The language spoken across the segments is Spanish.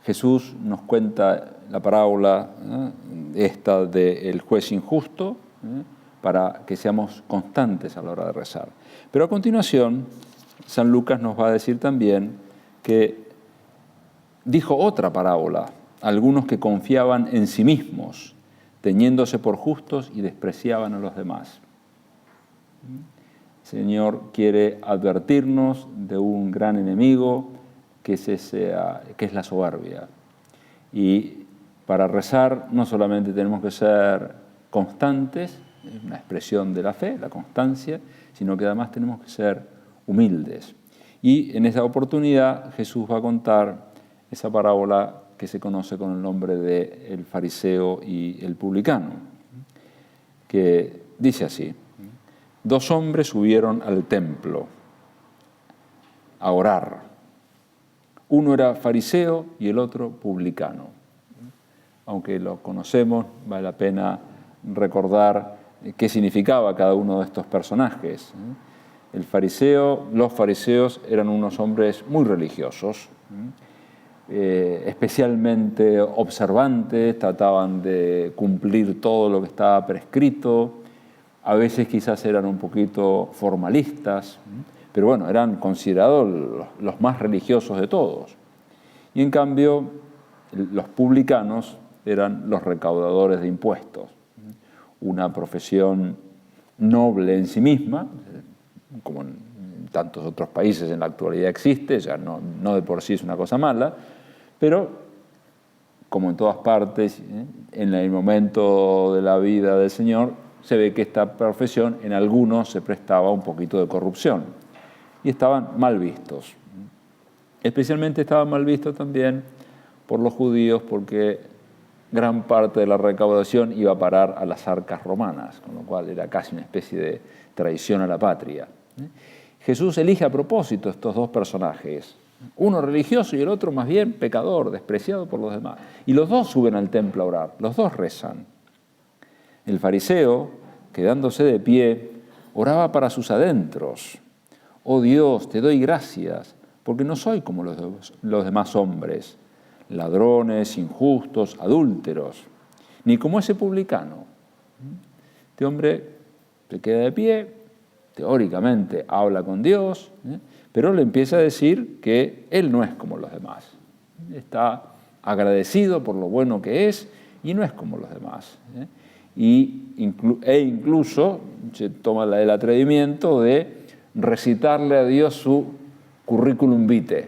Jesús nos cuenta la parábola esta del juez injusto para que seamos constantes a la hora de rezar. Pero a continuación, San Lucas nos va a decir también que dijo otra parábola, algunos que confiaban en sí mismos, teniéndose por justos y despreciaban a los demás. El Señor quiere advertirnos de un gran enemigo que es la soberbia. Y para rezar no solamente tenemos que ser constantes, es una expresión de la fe, la constancia, sino que además tenemos que ser humildes. Y en esta oportunidad Jesús va a contar esa parábola que se conoce con el nombre de el fariseo y el publicano, que dice así: 2 hombres subieron al templo a orar. Uno era fariseo y el otro publicano. Aunque lo conocemos, vale la pena recordar qué significaba cada uno de estos personajes. Los fariseos eran unos hombres muy religiosos, especialmente observantes, trataban de cumplir todo lo que estaba prescrito, a veces quizás eran un poquito formalistas, pero bueno, eran considerados los más religiosos de todos. Y en cambio, los publicanos eran los recaudadores de impuestos, una profesión noble en sí misma, como en tantos otros países en la actualidad existe, ya no de por sí es una cosa mala, pero como en todas partes, en el momento de la vida del Señor, se ve que esta profesión en algunos se prestaba un poquito de corrupción y estaban mal vistos. Especialmente estaban mal vistos también por los judíos porque gran parte de la recaudación iba a parar a las arcas romanas, con lo cual era casi una especie de traición a la patria. Jesús elige a propósito estos 2 personajes, uno religioso y el otro más bien pecador, despreciado por los demás. Y los 2 suben al templo a orar, los 2 rezan. El fariseo, quedándose de pie, oraba para sus adentros: «Oh Dios, te doy gracias, porque no soy como los demás hombres, ladrones, injustos, adúlteros, ni como ese publicano». Este hombre se queda de pie, teóricamente habla con Dios, pero le empieza a decir que él no es como los demás. Está agradecido por lo bueno que es y no es como los demás. E incluso se toma el atrevimiento de recitarle a Dios su curriculum vitae,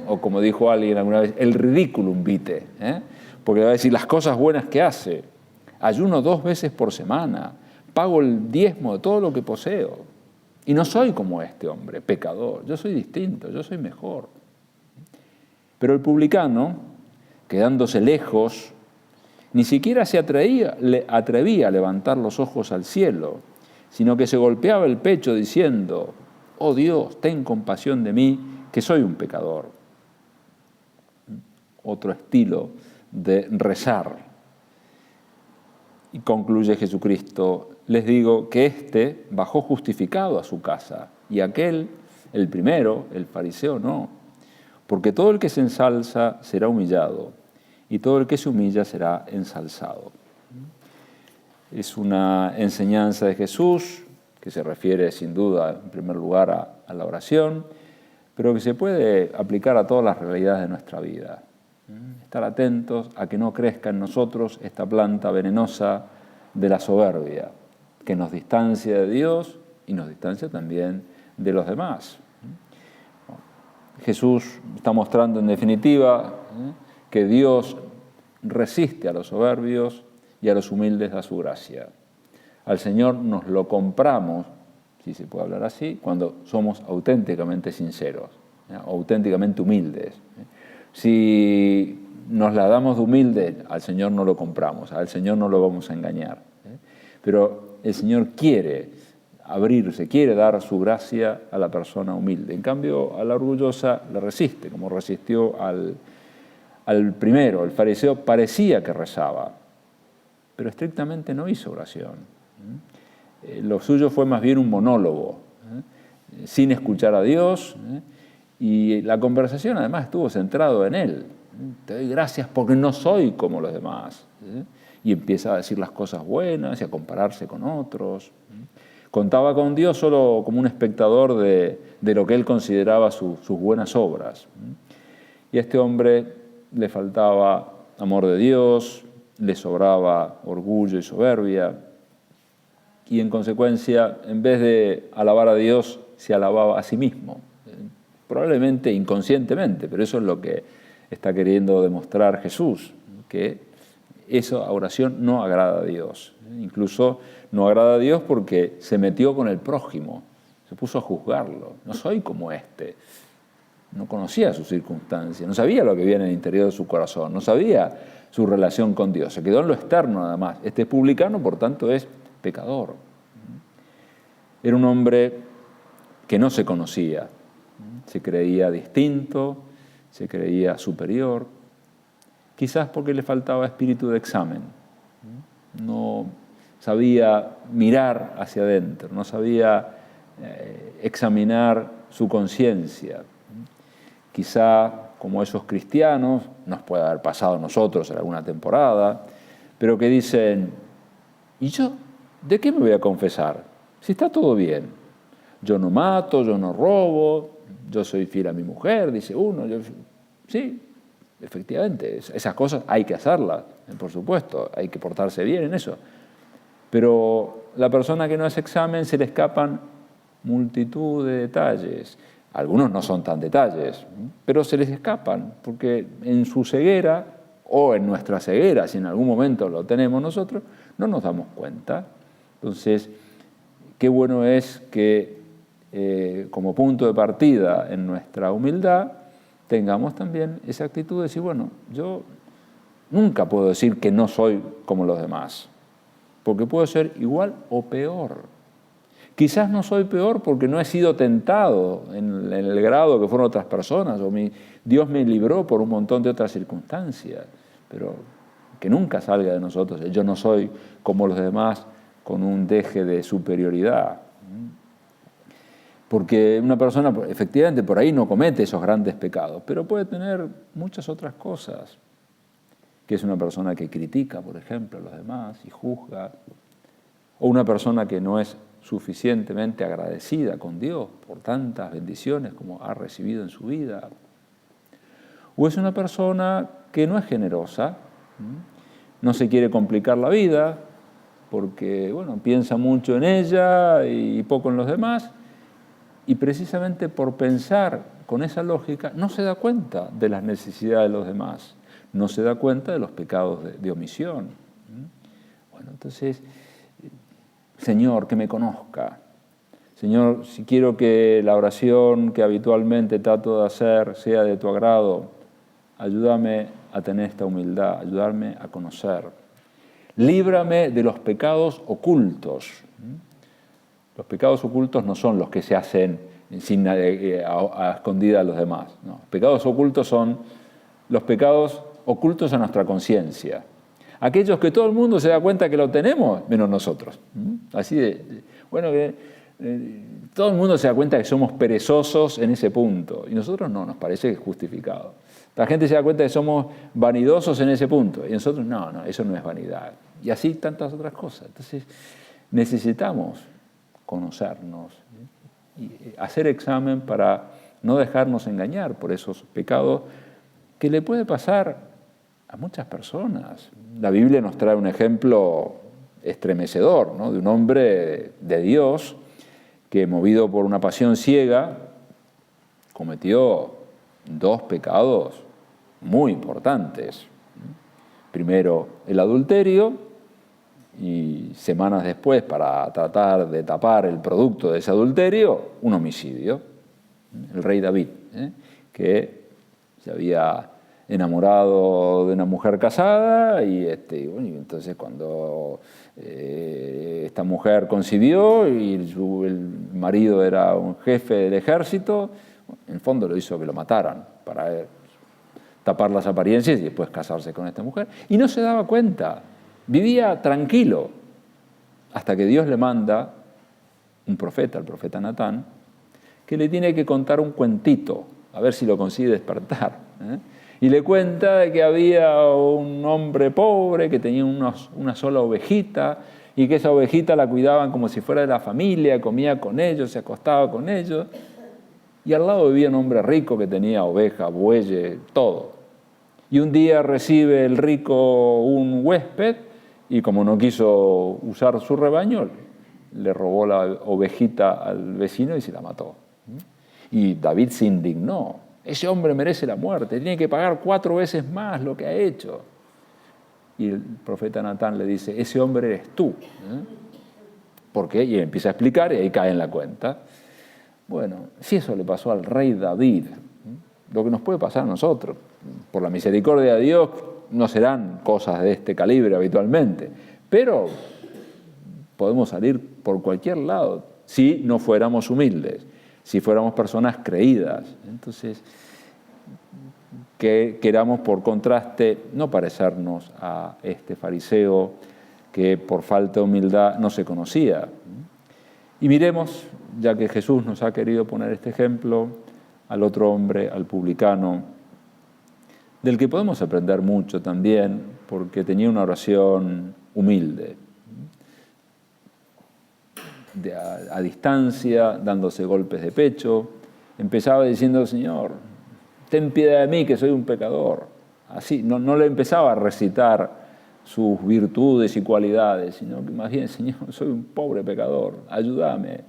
o como dijo alguien alguna vez, el ridiculum vitae, porque le va a decir las cosas buenas que hace. Ayuno 2 veces por semana, pago el diezmo de todo lo que poseo. Y no soy como este hombre, pecador, yo soy distinto, yo soy mejor. Pero el publicano, quedándose lejos, ni siquiera se atrevía a levantar los ojos al cielo, sino que se golpeaba el pecho diciendo: «Oh Dios, ten compasión de mí, que soy un pecador». Otro estilo de rezar. Y concluye Jesucristo: «Les digo que éste bajó justificado a su casa, y aquel, el primero, el fariseo, no. Porque todo el que se ensalza será humillado, y todo el que se humilla será ensalzado». Es una enseñanza de Jesús que se refiere sin duda en primer lugar a la oración, pero que se puede aplicar a todas las realidades de nuestra vida. Estar atentos a que no crezca en nosotros esta planta venenosa de la soberbia, que nos distancia de Dios y nos distancia también de los demás. Jesús está mostrando en definitiva que Dios resiste a los soberbios y a los humildes da su gracia. Al Señor nos lo compramos, si se puede hablar así, cuando somos auténticamente sinceros, auténticamente humildes. Si nos la damos de humildes, al Señor no lo compramos, al Señor no lo vamos a engañar. Pero el Señor quiere abrirse, quiere dar su gracia a la persona humilde. En cambio, a la orgullosa le resiste, como resistió al primero. El fariseo parecía que rezaba, pero estrictamente no hizo oración. Lo suyo fue más bien un monólogo, sin escuchar a Dios, y la conversación además estuvo centrado en él. Te doy gracias porque no soy como los demás. Y empieza a decir las cosas buenas y a compararse con otros. Contaba con Dios solo como un espectador de lo que él consideraba sus buenas obras. Y a este hombre le faltaba amor de Dios, le sobraba orgullo y soberbia, y en consecuencia, en vez de alabar a Dios, se alababa a sí mismo. Probablemente inconscientemente, pero eso es lo que está queriendo demostrar Jesús, que esa oración no agrada a Dios. Incluso no agrada a Dios porque se metió con el prójimo, se puso a juzgarlo. No soy como este. No conocía sus circunstancias, no sabía lo que había en el interior de su corazón, no sabía su relación con Dios, se quedó en lo externo nada más. Este es publicano, por tanto, es pecador. Era un hombre que no se conocía, se creía distinto, se creía superior, quizás porque le faltaba espíritu de examen. No sabía mirar hacia adentro, no sabía examinar su conciencia. Quizá, como esos cristianos, nos puede haber pasado a nosotros en alguna temporada, pero que dicen, ¿y yo de qué me voy a confesar? Si está todo bien. Yo no mato, yo no robo, yo soy fiel a mi mujer, dice uno. Sí, efectivamente, esas cosas hay que hacerlas, por supuesto, hay que portarse bien en eso. Pero la persona que no hace examen se le escapan multitud de detalles. Algunos no son tan detalles, pero se les escapan, porque en su ceguera, o en nuestra ceguera, si en algún momento lo tenemos nosotros, no nos damos cuenta. Entonces, qué bueno es que como punto de partida en nuestra humildad, tengamos también esa actitud de decir, bueno, yo nunca puedo decir que no soy como los demás, porque puedo ser igual o peor. Quizás no soy peor porque no he sido tentado en el grado que fueron otras personas, o Dios me libró por un montón de otras circunstancias, pero que nunca salga de nosotros, yo no soy como los demás con un deje de superioridad. Porque una persona efectivamente por ahí no comete esos grandes pecados, pero puede tener muchas otras cosas, que es una persona que critica, por ejemplo, a los demás y juzga, o una persona que no es suficientemente agradecida con Dios por tantas bendiciones como ha recibido en su vida. O es una persona que no es generosa, no se quiere complicar la vida, porque bueno, piensa mucho en ella y poco en los demás, y precisamente por pensar con esa lógica no se da cuenta de las necesidades de los demás, no se da cuenta de los pecados de omisión. Bueno, entonces, Señor, que me conozca. Señor, si quiero que la oración que habitualmente trato de hacer sea de tu agrado, ayúdame a tener esta humildad, ayúdame a conocer. Líbrame de los pecados ocultos. Los pecados ocultos no son los que se hacen a escondida de los demás. No. Los pecados ocultos son los pecados ocultos a nuestra conciencia. Aquellos que todo el mundo se da cuenta que lo tenemos, menos nosotros. Así bueno, que todo el mundo se da cuenta que somos perezosos en ese punto, y nosotros no, nos parece justificado. La gente se da cuenta que somos vanidosos en ese punto, y nosotros no, eso no es vanidad. Y así tantas otras cosas. Entonces, necesitamos conocernos y hacer examen para no dejarnos engañar por esos pecados que le puede pasar a muchas personas. La Biblia nos trae un ejemplo estremecedor, ¿no? De un hombre de Dios que, movido por una pasión ciega, cometió 2 pecados muy importantes. Primero, el adulterio, y semanas después, para tratar de tapar el producto de ese adulterio, un homicidio. El rey David, que se había enamorado de una mujer casada y entonces cuando esta mujer concibió y el marido era un jefe del ejército, en el fondo lo hizo que lo mataran para tapar las apariencias y después casarse con esta mujer. Y no se daba cuenta, vivía tranquilo, hasta que Dios le manda un profeta, el profeta Natán, que le tiene que contar un cuentito, a ver si lo consigue despertar. Y le cuenta de que había un hombre pobre que tenía una sola ovejita y que esa ovejita la cuidaban como si fuera de la familia, comía con ellos, se acostaba con ellos. Y al lado vivía un hombre rico que tenía ovejas, bueyes, todo. Y un día recibe el rico un huésped y como no quiso usar su rebaño, le robó la ovejita al vecino y se la mató. Y David se indignó. Ese hombre merece la muerte, tiene que pagar 4 veces más lo que ha hecho. Y el profeta Natán le dice, ese hombre eres tú. ¿Por qué? Y empieza a explicar y ahí cae en la cuenta. Bueno, si eso le pasó al rey David, lo que nos puede pasar a nosotros, por la misericordia de Dios, no serán cosas de este calibre habitualmente, pero podemos salir por cualquier lado si no fuéramos humildes, si fuéramos personas creídas. Entonces, que queramos por contraste no parecernos a este fariseo que por falta de humildad no se conocía. Y miremos, ya que Jesús nos ha querido poner este ejemplo, al otro hombre, al publicano, del que podemos aprender mucho también, porque tenía una oración humilde, a distancia, dándose golpes de pecho. Empezaba diciendo, Señor, ten piedad de mí que soy un pecador. Así, no le empezaba a recitar sus virtudes y cualidades, sino que más bien, Señor, soy un pobre pecador, ayúdame.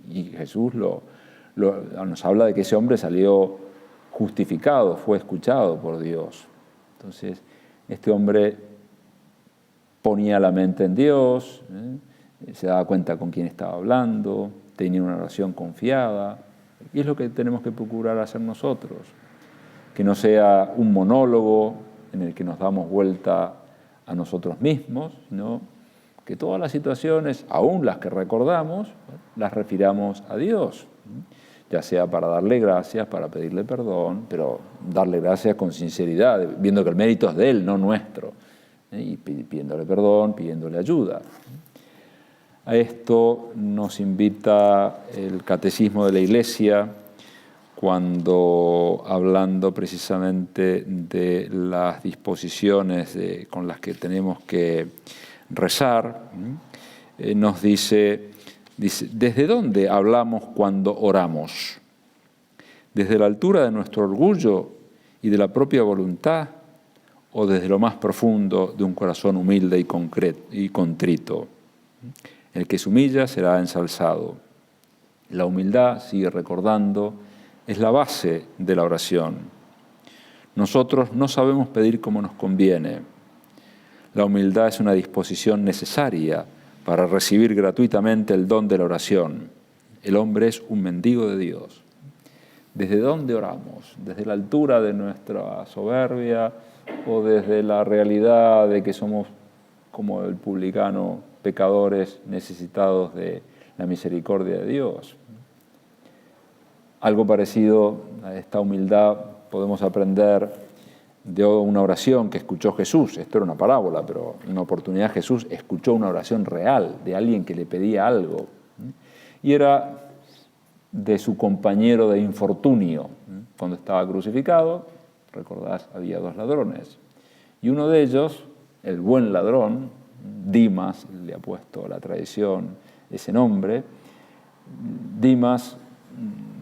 Y Jesús nos habla de que ese hombre salió justificado, fue escuchado por Dios. Entonces, este hombre ponía la mente en Dios, se daba cuenta con quién estaba hablando, tenía una oración confiada, y es lo que tenemos que procurar hacer nosotros, que no sea un monólogo en el que nos damos vuelta a nosotros mismos, sino que todas las situaciones, aún las que recordamos, las refiramos a Dios, ya sea para darle gracias, para pedirle perdón, pero darle gracias con sinceridad, viendo que el mérito es de Él, no nuestro, y pidiéndole perdón, pidiéndole ayuda. A esto nos invita el Catecismo de la Iglesia, cuando hablando precisamente de las disposiciones con las que tenemos que rezar, nos dice, ¿desde dónde hablamos cuando oramos? ¿Desde la altura de nuestro orgullo y de la propia voluntad o desde lo más profundo de un corazón humilde y contrito? El que se humilla será ensalzado. La humildad, sigue recordando, es la base de la oración. Nosotros no sabemos pedir como nos conviene. La humildad es una disposición necesaria para recibir gratuitamente el don de la oración. El hombre es un mendigo de Dios. ¿Desde dónde oramos? ¿Desde la altura de nuestra soberbia o desde la realidad de que somos, como el publicano, pecadores necesitados de la misericordia de Dios? Algo parecido a esta humildad podemos aprender de una oración que escuchó Jesús. Esto era una parábola, pero en una oportunidad Jesús escuchó una oración real de alguien que le pedía algo. Y era de su compañero de infortunio. Cuando estaba crucificado, recordás, había 2 ladrones. Y uno de ellos, el buen ladrón, Dimas, le ha puesto la tradición ese nombre, Dimas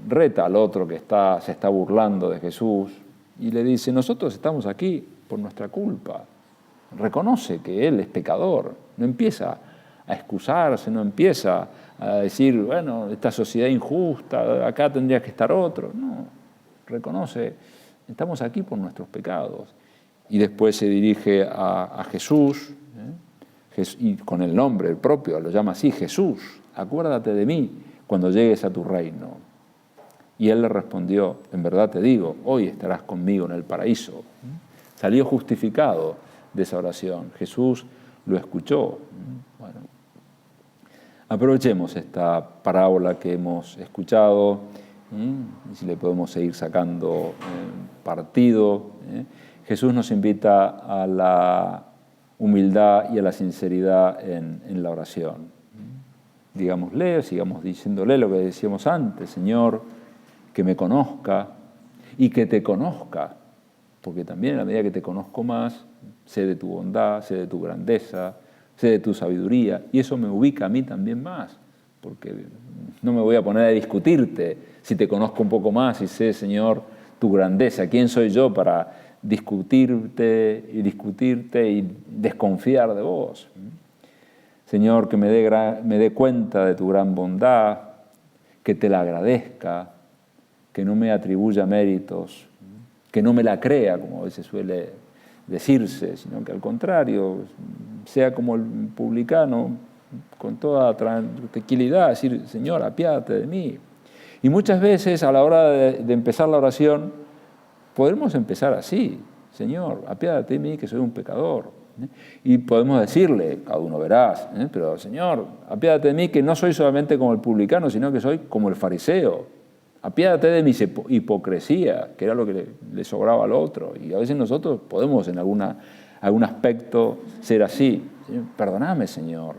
reta al otro que se está burlando de Jesús y le dice, nosotros estamos aquí por nuestra culpa. Reconoce que él es pecador, no empieza a excusarse, no empieza a decir, bueno, esta sociedad injusta, acá tendría que estar otro. No, reconoce, estamos aquí por nuestros pecados. Y después se dirige a Jesús, y con el nombre propio, lo llama así, Jesús, acuérdate de mí cuando llegues a tu reino. Y él le respondió, en verdad te digo, hoy estarás conmigo en el paraíso. Salió justificado de esa oración. Jesús lo escuchó. Bueno, aprovechemos esta parábola que hemos escuchado, y si le podemos seguir sacando partido. Jesús nos invita a la humildad y a la sinceridad en la oración. Digámosle, sigamos diciéndole lo que decíamos antes, Señor, que me conozca y que te conozca porque también en la medida que te conozco más, sé de tu bondad, sé de tu grandeza, sé de tu sabiduría, y eso me ubica a mí también más, porque no me voy a poner a discutirte si te conozco un poco más y sé, Señor, tu grandeza. ¿Quién soy yo para discutirte y desconfiar de vos? Señor, que me dé cuenta de tu gran bondad, que te la agradezca, que no me atribuya méritos, que no me la crea, como a veces suele decirse, sino que al contrario, sea como el publicano, con toda tranquilidad, decir, Señor, apiádate de mí. Y muchas veces a la hora de empezar la oración, podemos empezar así, Señor, apiádate de mí que soy un pecador. Y podemos decirle, cada uno verás, pero Señor, apiádate de mí que no soy solamente como el publicano, sino que soy como el fariseo. Apiádate de mi hipocresía, que era lo que le sobraba al otro. Y a veces nosotros podemos en algún aspecto ser así. Perdóname, Señor.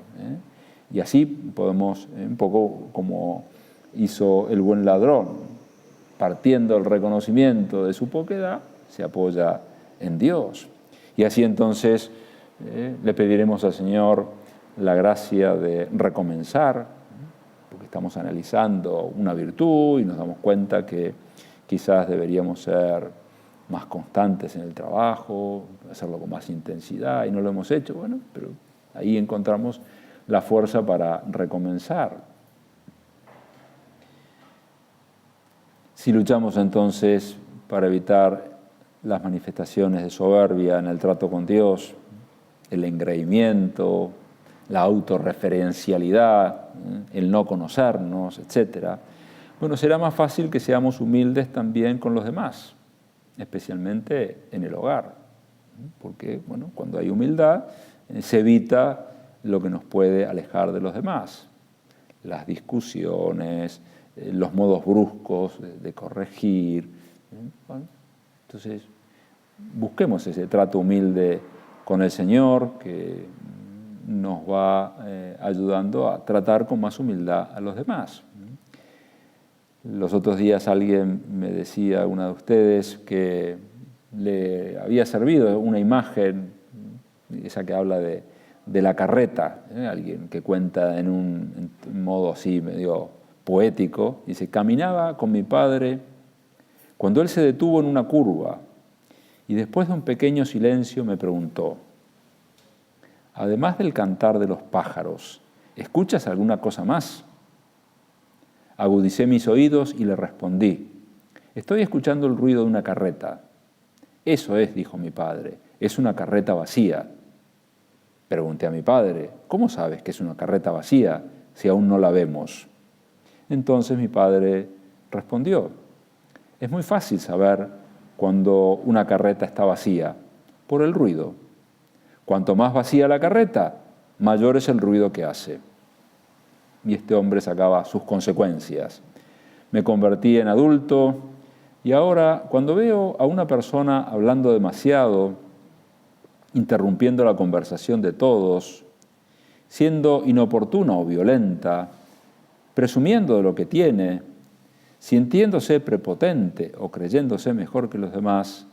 Y así podemos, un poco como hizo el buen ladrón, partiendo del reconocimiento de su poquedad, se apoya en Dios. Y así entonces le pediremos al Señor la gracia de recomenzar, porque estamos analizando una virtud y nos damos cuenta que quizás deberíamos ser más constantes en el trabajo, hacerlo con más intensidad y no lo hemos hecho, bueno, pero ahí encontramos la fuerza para recomenzar. Si luchamos entonces para evitar las manifestaciones de soberbia en el trato con Dios, el engreimiento, la autorreferencialidad, el no conocernos, etc., bueno, será más fácil que seamos humildes también con los demás, especialmente en el hogar, porque bueno, cuando hay humildad se evita lo que nos puede alejar de los demás, las discusiones, los modos bruscos de corregir. Bueno, entonces, busquemos ese trato humilde con el Señor que nos va ayudando a tratar con más humildad a los demás. Los otros días alguien me decía, una de ustedes, que le había servido una imagen, esa que habla de la carreta, alguien que cuenta en un modo así medio poético, dice, caminaba con mi padre cuando él se detuvo en una curva y después de un pequeño silencio me preguntó, además del cantar de los pájaros, ¿escuchas alguna cosa más? Agudicé mis oídos y le respondí, estoy escuchando el ruido de una carreta. Eso es, dijo mi padre, es una carreta vacía. Pregunté a mi padre, ¿cómo sabes que es una carreta vacía si aún no la vemos? Entonces mi padre respondió, es muy fácil saber cuando una carreta está vacía, por el ruido. Cuanto más vacía la carreta, mayor es el ruido que hace. Y este hombre sacaba sus consecuencias. Me convertí en adulto y ahora cuando veo a una persona hablando demasiado, interrumpiendo la conversación de todos, siendo inoportuna o violenta, presumiendo de lo que tiene, sintiéndose prepotente o creyéndose mejor que los demás,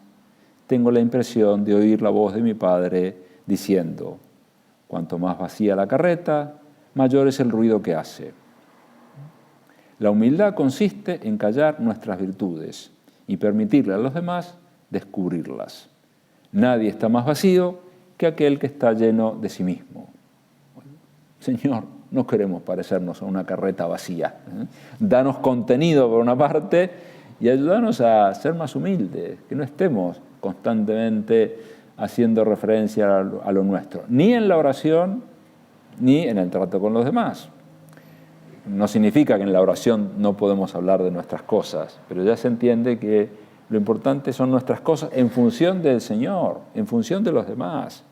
tengo la impresión de oír la voz de mi padre diciendo, cuanto más vacía la carreta, mayor es el ruido que hace. La humildad consiste en callar nuestras virtudes y permitirle a los demás descubrirlas. Nadie está más vacío que aquel que está lleno de sí mismo. Bueno, Señor, no queremos parecernos a una carreta vacía. Danos contenido por una parte y ayúdanos a ser más humildes, que no estemos constantemente haciendo referencia a lo nuestro, ni en la oración ni en el trato con los demás. No significa que en la oración no podemos hablar de nuestras cosas, pero ya se entiende que lo importante son nuestras cosas en función del Señor, en función de los demás.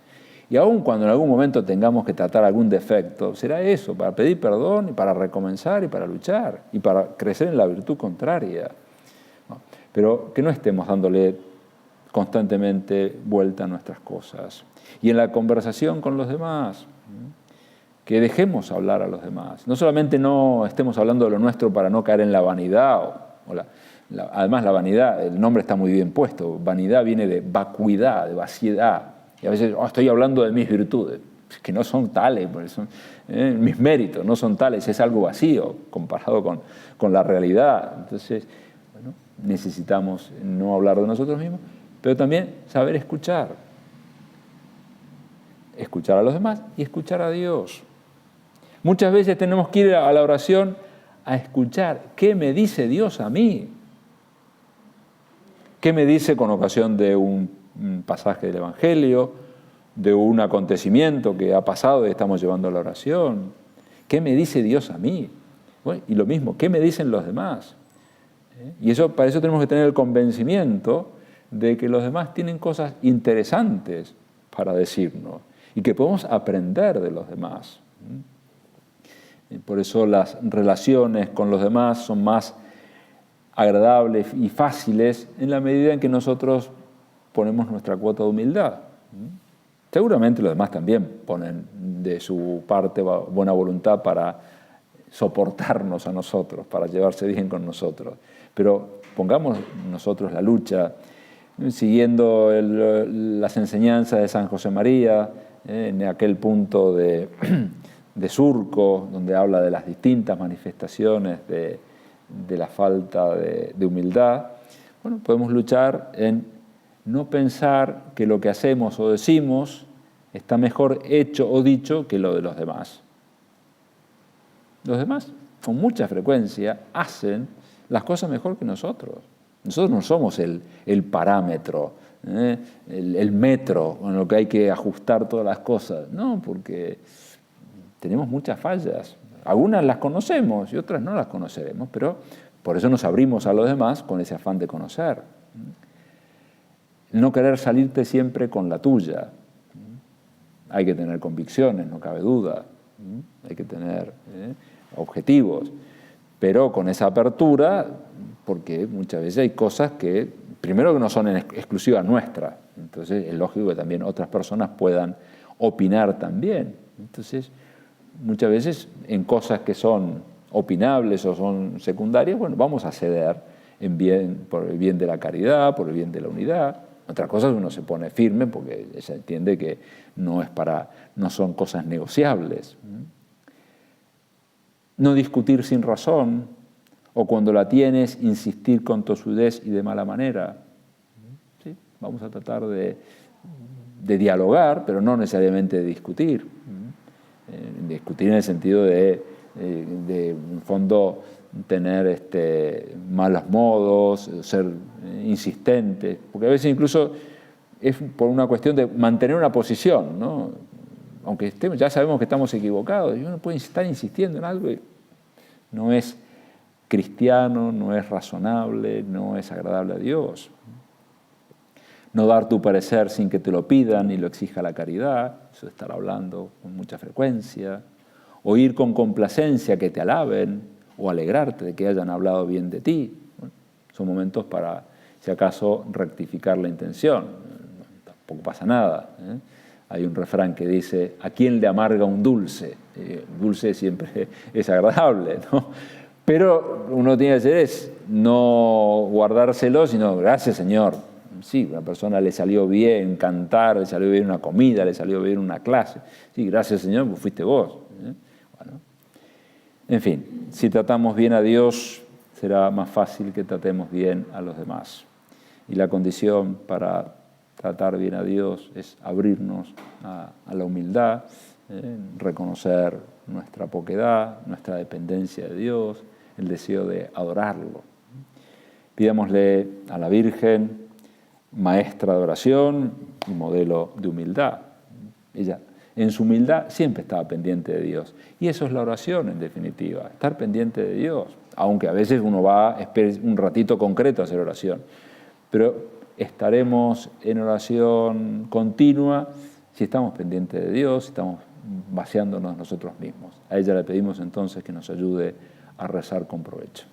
Y aun cuando en algún momento tengamos que tratar algún defecto, será eso, para pedir perdón y para recomenzar y para luchar y para crecer en la virtud contraria. Pero que no estemos dándole constantemente vuelta a nuestras cosas. Y en la conversación con los demás, que dejemos hablar a los demás. No solamente no estemos hablando de lo nuestro para no caer en la vanidad Además, la vanidad, el nombre está muy bien puesto. Vanidad viene de vacuidad, de vaciedad. Y a veces estoy hablando de mis virtudes, que no son tales, mis méritos no son tales, es algo vacío comparado con la realidad. Entonces, bueno, necesitamos no hablar de nosotros mismos, pero también saber escuchar. Escuchar a los demás y escuchar a Dios. Muchas veces tenemos que ir a la oración a escuchar qué me dice Dios a mí. ¿Qué me dice con ocasión de un pasaje del Evangelio, de un acontecimiento que ha pasado y estamos llevando a la oración? ¿Qué me dice Dios a mí? Bueno, y lo mismo, ¿qué me dicen los demás? Y para eso tenemos que tener el convencimiento de que los demás tienen cosas interesantes para decirnos y que podemos aprender de los demás. Por eso las relaciones con los demás son más agradables y fáciles en la medida en que nosotros ponemos nuestra cuota de humildad. Seguramente los demás también ponen de su parte buena voluntad para soportarnos a nosotros, para llevarse bien con nosotros. Pero pongamos nosotros la lucha, siguiendo las enseñanzas de San José María, en aquel punto de Surco, donde habla de las distintas manifestaciones de la falta de humildad. Bueno, podemos luchar en no pensar que lo que hacemos o decimos está mejor hecho o dicho que lo de los demás. Los demás, con mucha frecuencia, hacen las cosas mejor que nosotros. Nosotros no somos el parámetro, el metro con lo que hay que ajustar todas las cosas. No, porque tenemos muchas fallas. Algunas las conocemos y otras no las conoceremos, pero por eso nos abrimos a los demás con ese afán de conocer. No querer salirte siempre con la tuya. Hay que tener convicciones, no cabe duda. Hay que tener objetivos, pero con esa apertura, porque muchas veces hay cosas que, primero, que no son exclusivas nuestras. Entonces es lógico que también otras personas puedan opinar también. Entonces, muchas veces en cosas que son opinables o son secundarias, bueno, vamos a ceder por el bien de la caridad, por el bien de la unidad. Otras cosas uno se pone firme porque se entiende que no son cosas negociables. No discutir sin razón, o cuando la tienes, insistir con tosudez y de mala manera. ¿Sí? Vamos a tratar de dialogar, pero no necesariamente de discutir. Discutir en el sentido de en fondo, tener malos modos, ser insistentes, porque a veces incluso es por una cuestión de mantener una posición, ¿no? Aunque ya sabemos que estamos equivocados, y uno puede estar insistiendo en algo y no es cristiano, no es razonable, no es agradable a Dios. No dar tu parecer sin que te lo pidan y lo exija la caridad, eso de estar hablando con mucha frecuencia. Oír con complacencia que te alaben o alegrarte de que hayan hablado bien de ti. Bueno, son momentos para, si acaso, rectificar la intención. Tampoco pasa nada. Hay un refrán que dice, ¿a quién le amarga un dulce? El dulce siempre es agradable, ¿no? Pero uno tiene que hacer no guardárselo, sino, gracias Señor. Sí, a una persona le salió bien cantar, le salió bien una comida, le salió bien una clase. Sí, gracias Señor, pues fuiste vos. Bueno. En fin, si tratamos bien a Dios, será más fácil que tratemos bien a los demás. Y la condición para tratar bien a Dios es abrirnos a la humildad, reconocer nuestra poquedad, nuestra dependencia de Dios, el deseo de adorarlo. Pidámosle a la Virgen, maestra de oración y modelo de humildad. Ella, en su humildad, siempre estaba pendiente de Dios. Y eso es la oración, en definitiva, estar pendiente de Dios. Aunque a veces uno va un ratito concreto a hacer oración. Pero estaremos en oración continua si estamos pendientes de Dios, si estamos vaciándonos nosotros mismos. A ella le pedimos entonces que nos ayude a rezar con provecho.